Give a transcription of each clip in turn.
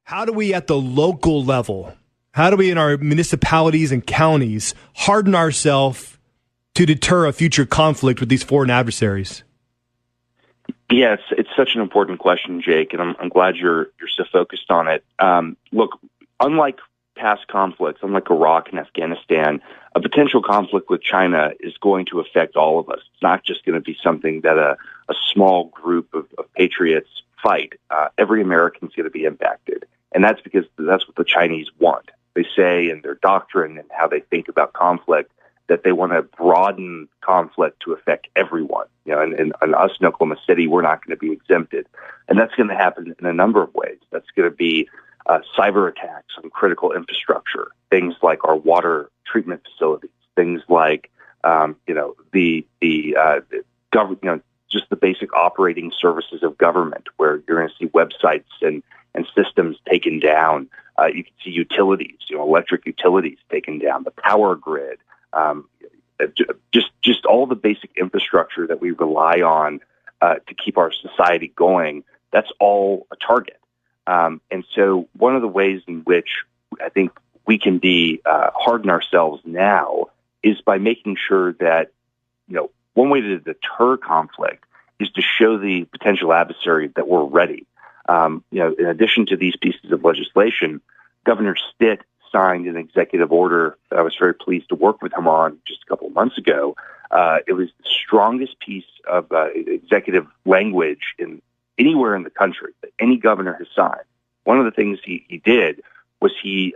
How do we at the local level, how do we in our municipalities and counties harden ourselves to deter a future conflict with these foreign adversaries? Yes, it's such an important question, Jake, and I'm glad you're so focused on it. Look, unlike past conflicts, unlike Iraq and Afghanistan, a potential conflict with China is going to affect all of us. It's not just going to be something that a small group of patriots fight. Every American's going to be impacted, and that's because that's what the Chinese want. They say in their doctrine and how they think about conflict that they want to broaden conflict to affect everyone. You know, and us in Oklahoma City, we're not going to be exempted. And that's going to happen in a number of ways. That's going to be cyber attacks on critical infrastructure, things like our water treatment facilities, things like, the government, just the basic operating services of government, where you're going to see websites and systems taken down. You can see utilities, electric utilities taken down, the power grid, just all the basic infrastructure that we rely on to keep our society going. That's all a target. And so one of the ways in which I think we can be harden ourselves now is by making sure that, one way to deter conflict is to show the potential adversary that we're ready. In addition to these pieces of legislation, Governor Stitt signed an executive order that I was very pleased to work with him on just a couple of months ago. It was the strongest piece of executive language anywhere in the country that any governor has signed. One of the things he did was he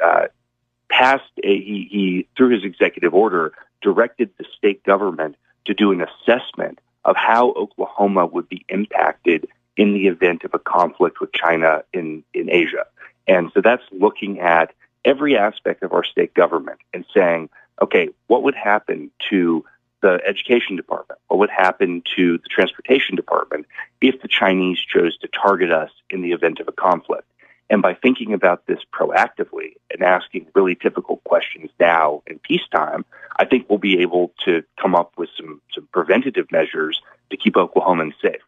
through his executive order, directed the state government to do an assessment of how Oklahoma would be impacted in the event of a conflict with China in Asia. And so that's looking at every aspect of our state government and saying, okay, what would happen to the education department? What would happen to the transportation department if the Chinese chose to target us in the event of a conflict? And by thinking about this proactively and asking really difficult questions now in peacetime, I think we'll be able to come up with some preventative measures to keep Oklahomans safe.